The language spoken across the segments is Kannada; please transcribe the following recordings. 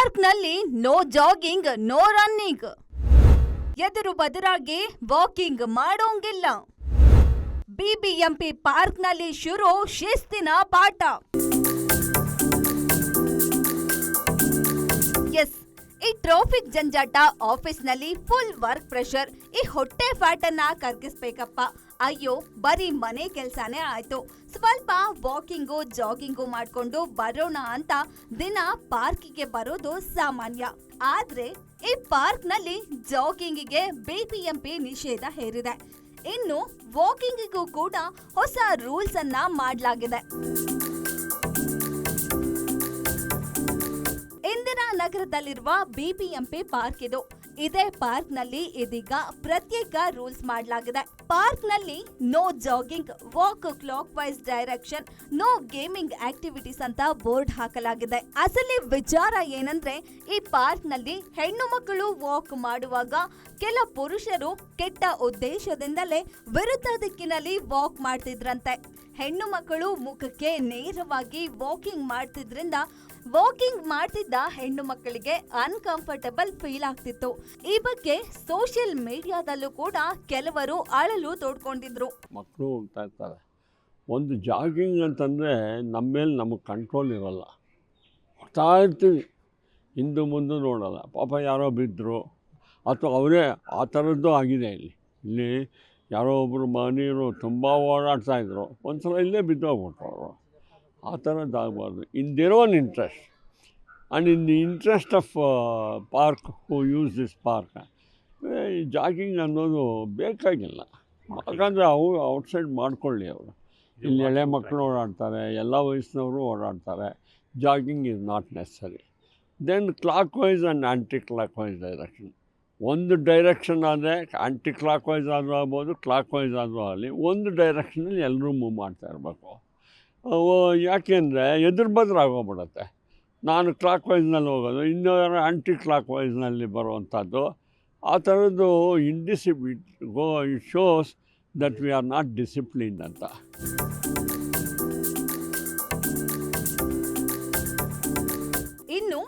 ಪಾರ್ಕ್ನಲ್ಲಿ ನೋ ಜಾಗಿಂಗ್ ನೋ ರನ್ನಿಂಗ್, ಎದುರು ಬದುರಾಗಿ ವಾಕಿಂಗ್ ಮಾಡೋಂಗಿಲ್ಲ. ಬಿಬಿಎಂಪಿ ಪಾರ್ಕ್ನಲ್ಲಿ ಶುರು ಶಿಸ್ತಿನ ಪಾಠ. ಎಸ್, ಈ ಟ್ರಾಫಿಕ್ ಜಂಜಾಟ, ಆಫೀಸ್ನಲ್ಲಿ ಫುಲ್ ವರ್ಕ್ ಪ್ರೆಷರ್, ಈ ಹೊಟ್ಟೆ ಫ್ಯಾಟನ್ನ ಕರ್ಗಿಸ್ಬೇಕಪ್ಪ. ಅಯ್ಯೋ, ಬರೀ ಮನೆ ಕೆಲ್ಸಾನೇ ಆಯ್ತು, ಸ್ವಲ್ಪ ವಾಕಿಂಗು ಜಾಗಿಂಗು ಮಾಡ್ಕೊಂಡು ಬರೋಣ ಅಂತ ದಿನ ಪಾರ್ಕಿಗೆ ಬರೋದು ಸಾಮಾನ್ಯ. ಆದ್ರೆ ಈ ಪಾರ್ಕ್ನಲ್ಲಿ ಜಾಗಿಂಗಿಗೆ ಬಿಬಿಎಂಪಿ ನಿಷೇಧ ಹೇರಿದೆ. ಇನ್ನು ವಾಕಿಂಗಿಗೂ ಕೂಡ ಹೊಸ ರೂಲ್ಸ್ ಅನ್ನ ಮಾಡಲಾಗಿದೆ. ಇಂದಿರಾನಗರದಲ್ಲಿರುವ ಬಿಬಿಎಂಪಿ ಪಾರ್ಕ್ ಇದು. ಇದೇ ಪಾರ್ಕ್ ನಲ್ಲಿ ಇದೀಗ ಪ್ರತ್ಯೇಕ ರೂಲ್ಸ್ ಮಾಡಲಾಗಿದೆ. ಪಾರ್ಕ್ ನಲ್ಲಿ no jogging, walk clock wise direction, no gaming activities ಅಂತ ಬೋರ್ಡ್ ಹಾಕಲಾಗಿದೆ. ಅಸಲಿ ವಿಚಾರ ಏನಂದ್ರೆ, ಈ ಪಾರ್ಕ್ ನಲ್ಲಿ ಹೆಣ್ಣು ಮಕ್ಕಳು ವಾಕ್ ಮಾಡುವಾಗ ಕೆಲ ಪುರುಷರು ಕೆಟ್ಟ ಉದ್ದೇಶದಿಂದಲೇ ವಿರುದ್ಧ ದಿಕ್ಕಿನಲ್ಲಿ ವಾಕ್ ಮಾಡ್ತಿದ್ರಂತೆ. ಹೆಣ್ಣು ಮಕ್ಕಳು ಮುಖಕ್ಕೆ ನೇರವಾಗಿ ವಾಕಿಂಗ್ ಮಾಡ್ತಿದ್ರಿಂದ ವಾಕಿಂಗ್ ಮಾಡ್ತಿದ್ದ ಹೆಣ್ಣು ಮಕ್ಕಳಿಗೆ ಅನ್ಕಂಫರ್ಟಬಲ್ ಫೀಲ್ ಆಗ್ತಿತ್ತು. ಈ ಬಗ್ಗೆ ಸೋಷಿಯಲ್ ಮೀಡಿಯಾದಲ್ಲೂ ಕೂಡ ಕೆಲವರು ಅಳಲು ತೋಡ್ಕೊಂಡಿದ್ರು. ಮಕ್ಕಳು ಹೋಗ್ತಾ ಇರ್ತಾರೆ. ಒಂದು ಜಾಗಿಂಗ್ ಅಂತಂದರೆ ನಮ್ಮ ಮೇಲೆ ನಮಗೆ ಕಂಟ್ರೋಲ್ ಇರೋಲ್ಲ, ಹೋಗ್ತಾ ಇರ್ತೀವಿ, ಹಿಂದೆ ಮುಂದೆ ನೋಡೋಲ್ಲ. ಪಾಪ ಯಾರೋ ಬಿದ್ದರು ಅಥವಾ ಅವರೇ ಆ ಥರದ್ದು ಆಗಿದೆ. ಇಲ್ಲಿ ಯಾರೋ ಒಬ್ಬರು ಮನೆಯವರು ತುಂಬ ಓಡಾಡ್ತಾಯಿದ್ರು, ಒಂದು ಸಲ ಇಲ್ಲೇ ಬಿದ್ದೋಗ್ಬಿಟ್ರು ಅವರು. ಆ ಥರದ್ದಾಗಬಾರ್ದು. In their own interest and in the interest of park who use this park, ಈ ಜಾಗಿಂಗ್ ಅನ್ನೋದು ಬೇಕಾಗಿಲ್ಲ. ಯಾಕಂದರೆ ಅವು ಔಟ್ಸೈಡ್ ಮಾಡ್ಕೊಳ್ಳಿ ಅವರು. ಇಲ್ಲಿ ಎಳೆ ಮಕ್ಕಳು ಓಡಾಡ್ತಾರೆ, ಎಲ್ಲ ವಯಸ್ಸಿನವರು ಓಡಾಡ್ತಾರೆ. Jogging is not necessary. Then clockwise and anti clock wise direction. ಒಂದು ಡೈರೆಕ್ಷನ್ ಆದರೆ ಆ್ಯಂಟಿ ಕ್ಲಾಕ್ ವೈಸ್ ಆದರೂ ಆಗ್ಬೋದು, ಕ್ಲಾಕ್ ವೈಸ್ ಆದರೂ ಆಗಲಿ, ಒಂದು ಡೈರೆಕ್ಷನಲ್ಲಿ ಎಲ್ಲರೂ ಮೂವ್ ಮಾಡ್ತಾ ಇರಬೇಕು. ಯಾಕೆಂದರೆ ಎದುರು ಬದ್ರಾಗೋಗ್ಬಿಡುತ್ತೆ. ನಾನು ಕ್ಲಾಕ್ ವೈಸ್ನಲ್ಲಿ ಹೋಗೋದು, ಇನ್ನೊಂದು ಆ್ಯಂಟಿ ಕ್ಲಾಕ್ ವೈಸ್ನಲ್ಲಿ ಬರುವಂಥದ್ದು. ಆ ಥರದ್ದು indiscipline it shows that we are not disciplined ಅಂತ. ಇನ್ನು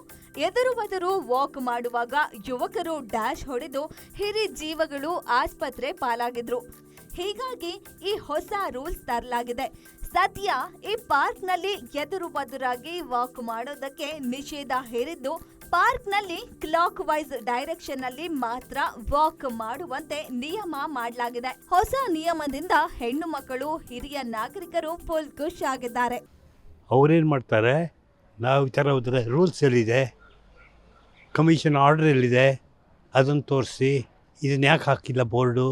ಎದುರು ಬದರು ವಾಕ್ ಮಾಡುವಾಗ ಯುವಕರು ಡ್ಯಾಶ್ ಹೊಡೆದು ಹಿರಿ ಜೀವಗಳು ಆಸ್ಪತ್ರೆ ಪಾಲಾಗಿದ್ರು. ಹೀಗಾಗಿ ಈ ಹೊಸ ರೂಲ್ಸ್ ತರಲಾಗಿದೆ. ಸದ್ಯ ಈ ಪಾರ್ಕ್ ನಲ್ಲಿ ಎದುರು ಬದುರಾಗಿ ವಾಕ್ ಮಾಡೋದಕ್ಕೆ ನಿಷೇಧ ಹೇರಿದ್ದು, ಪಾರ್ಕ್ ನಲ್ಲಿ ಕ್ಲಾಕ್ ವೈಸ್ ಡೈರೆಕ್ಷನ್ ನಲ್ಲಿ ಮಾತ್ರ ವಾಕ್ ಮಾಡುವಂತೆ ನಿಯಮ ಮಾಡಲಾಗಿದೆ. ಹೊಸ ನಿಯಮದಿಂದ ಹೆಣ್ಣು ಮಕ್ಕಳು, ಹಿರಿಯ ನಾಗರಿಕರು ಫುಲ್ ಖುಷ್ ಆಗಿದ್ದಾರೆ. ಅವ್ರೇನು ಮಾಡ್ತಾರೆ, ನಾವು ಈ ಥರ ಹೋದರೆ ರೂಲ್ಸ್ ಎಲ್ಲಿದೆ, ಕಮಿಷನ್ ಆರ್ಡರ್ ಎಲ್ಲಿದೆ, ಅದನ್ನು ತೋರಿಸಿ ಇದನ್ನು ಯಾಕೆ ಹಾಕಿಲ್ಲ ಬೋರ್ಡು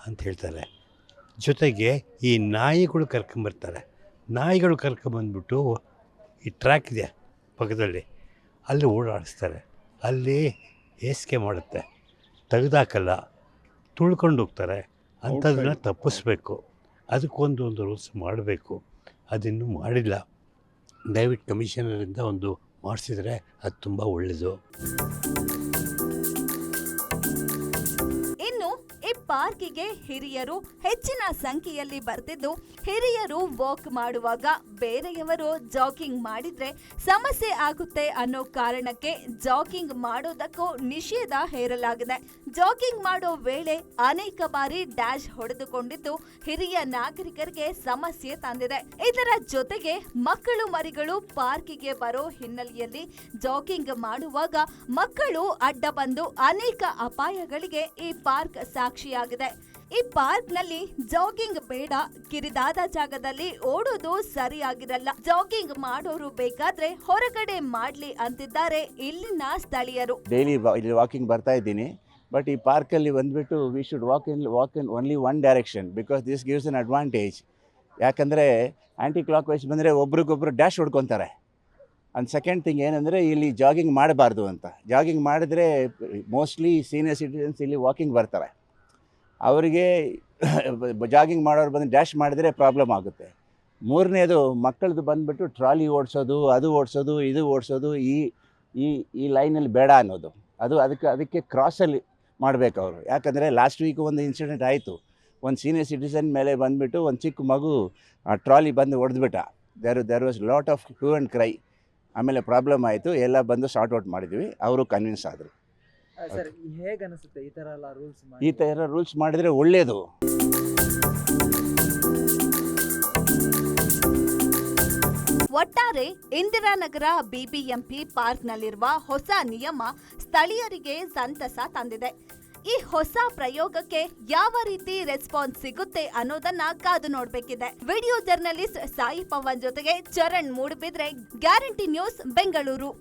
ಅಂತ ಹೇಳ್ತಾರೆ. ಜೊತೆಗೆ ಈ ನಾಯಿಗಳು ಕರ್ಕೊಂಬರ್ತಾರೆ. ನಾಯಿಗಳು ಕರ್ಕೊಂಬಂದ್ಬಿಟ್ಟು ಈ ಟ್ರ್ಯಾಕ್ ಇದೆ ಪಕ್ಕದಲ್ಲಿ, ಅಲ್ಲಿ ಓಡಾಡಿಸ್ತಾರೆ. ಅಲ್ಲಿ ಏಸಿಗೆ ಮಾಡುತ್ತೆ, ತೆಗೆದಾಕಲ್ಲ, ತುಳ್ಕೊಂಡು ಹೋಗ್ತಾರೆ. ಅಂಥದ್ದನ್ನ ತಪ್ಪಿಸ್ಬೇಕು. ಅದಕ್ಕೊಂದು ರೂಲ್ಸ್ ಮಾಡಬೇಕು. ಅದಿನ್ನೂ ಮಾಡಿಲ್ಲ. ದಯವಿಟ್ಟು ಕಮಿಷನರಿಂದ ಒಂದು ಮಾಡಿಸಿದರೆ ಅದು ತುಂಬ ಒಳ್ಳೆಯದು. ಇನ್ನು ಈ ಪಾರ್ಕಿಗೆ ಹಿರಿಯರು ಹೆಚ್ಚಿನ ಸಂಖ್ಯೆಯಲ್ಲಿ ಬರ್ತಿದ್ದು, ಹಿರಿಯರು ವಾಕ್ ಮಾಡುವಾಗ ಬೇರೆಯವರು ಜಾಗಿಂಗ್ ಮಾಡಿದ್ರೆ ಸಮಸ್ಯೆ ಆಗುತ್ತೆ ಅನ್ನೋ ಕಾರಣಕ್ಕೆ ಜಾಗಿಂಗ್ ಮಾಡೋದಕ್ಕೂ ನಿಷೇಧ ಹೇರಲಾಗಿದೆ. ಜಾಗಿಂಗ್ ಮಾಡೋ ವೇಳೆ ಅನೇಕ ಬಾರಿ ಡ್ಯಾಶ್ ಹೊಡೆದುಕೊಂಡಿದ್ದು ಹಿರಿಯ ನಾಗರಿಕರಿಗೆ ಸಮಸ್ಯೆ ತಂದಿದೆ. ಇದರ ಜೊತೆಗೆ ಮಕ್ಕಳು ಮರಿಗಳು ಪಾರ್ಕಿಗೆ ಬರೋ ಹಿನ್ನೆಲೆಯಲ್ಲಿ ಜಾಗಿಂಗ್ ಮಾಡುವಾಗ ಮಕ್ಕಳು ಅಡ್ಡ ಬಂದು ಅನೇಕ ಅಪಾಯಗಳಿಗೆ ಈ ಪಾರ್ಕ್ ಸಾಕ್ಷಿಯಾಗಿದೆ. ಈ ಪಾರ್ಕ್ ನಲ್ಲಿ ಜಾಗಿಂಗ್ ಬೇಡ, ಕಿರಿದಾದ ಜಾಗದಲ್ಲಿ ಓಡೋದು ಸರಿಯಾಗಿರಲ್ಲ, ಜಾಗಿಂಗ್ ಮಾಡೋರು ಬೇಕಾದ್ರೆ ಹೊರಗಡೆ ಮಾಡ್ಲಿ ಅಂತಿದ್ದಾರೆ ಇಲ್ಲಿನ ಸ್ಥಳೀಯರು. ಡೈಲಿ ಇಲ್ಲಿ ವಾಕಿಂಗ್ ಬರ್ತಾ ಇದ್ದೀನಿ, ಬಟ್ ಈ ಪಾರ್ಕಲ್ಲಿ ಬಂದುಬಿಟ್ಟು we should walk in only one direction, because this gives an advantage. ಯಾಕಂದರೆ ಆ್ಯಂಟಿ ಕ್ಲಾಕ್ ವೈಸ್ ಬಂದರೆ ಒಬ್ರಿಗೊಬ್ರು ಡ್ಯಾಶ್ ಹೊಡ್ಕೊತಾರೆ. ಆ್ಯಂಡ್ ಸೆಕೆಂಡ್ ಥಿಂಗ್ ಏನಂದರೆ ಇಲ್ಲಿ ಜಾಗಿಂಗ್ ಮಾಡಬಾರ್ದು ಅಂತ. ಜಾಗಿಂಗ್ ಮಾಡಿದ್ರೆ ಮೋಸ್ಟ್ಲಿ ಸೀನಿಯರ್ ಸಿಟಿಸನ್ಸ್ ಇಲ್ಲಿ ವಾಕಿಂಗ್ ಬರ್ತಾರೆ. ಅವರಿಗೆ ಜಾಗಿಂಗ್ ಮಾಡೋರು ಬಂದು ಡ್ಯಾಶ್ ಮಾಡಿದರೆ ಪ್ರಾಬ್ಲಮ್ ಆಗುತ್ತೆ. ಮೂರನೇದು ಮಕ್ಕಳದು ಬಂದುಬಿಟ್ಟು ಟ್ರಾಲಿ ಓಡಿಸೋದು, ಅದು ಓಡಿಸೋದು, ಇದು ಓಡಿಸೋದು, ಈ ಲೈನಲ್ಲಿ ಬೇಡ ಅನ್ನೋದು. ಅದಕ್ಕೆ ಕ್ರಾಸಲ್ಲಿ ಮಾಡಬೇಕು ಅವರು. ಯಾಕಂದರೆ ಲಾಸ್ಟ್ ವೀಕ್ ಒಂದು ಇನ್ಸಿಡೆಂಟ್ ಆಯಿತು. ಒಂದು ಸೀನಿಯರ್ ಸಿಟಿಸನ್ ಮೇಲೆ ಬಂದುಬಿಟ್ಟು ಒಂದು ಚಿಕ್ಕ ಮಗು ಟ್ರಾಲಿ ಬಂದು ಹೊಡೆದ್ಬಿಟ್ಟ. There was lot of hue and cry. ಆಮೇಲೆ ಪ್ರಾಬ್ಲಮ್ ಆಯಿತು, ಎಲ್ಲ ಬಂದು ಸಾರ್ಟ್ ಔಟ್ ಮಾಡಿದ್ವಿ, ಅವರು ಕನ್ವಿನ್ಸ್ ಆದರು. ಸರ್ ಹೇಗೆ ಅನಿಸುತ್ತೆ ಈ ಥರ ಎಲ್ಲ ರೂಲ್ಸ್ ಈ ಥರ ರೂಲ್ಸ್ ಮಾಡಿದರೆ ಒಳ್ಳೆಯದು. ಒಟ್ಟಾರೆ ಇಂದಿರಾನಗರ ಬಿಬಿಎಂಪಿ ಪಾರ್ಕ್ನಲ್ಲಿರುವ ಹೊಸ ನಿಯಮ ಸ್ಥಳೀಯರಿಗೆ ಸಂತಸ ತಂದಿದೆ. ಈ ಹೊಸ ಪ್ರಯೋಗಕ್ಕೆ ಯಾವ ರೀತಿ ರೆಸ್ಪಾನ್ಸ್ ಸಿಗುತ್ತೆ ಅನ್ನೋದನ್ನ ಕಾದು ನೋಡ್ಬೇಕಿದೆ. ವಿಡಿಯೋ ಜರ್ನಲಿಸ್ಟ್ ಸಾಯಿ ಪವನ್ ಜೊತೆಗೆ ಚರಣ್ ಮೂಡುಬಿದ್ರೆ, ಗ್ಯಾರಂಟಿ ನ್ಯೂಸ್, ಬೆಂಗಳೂರು.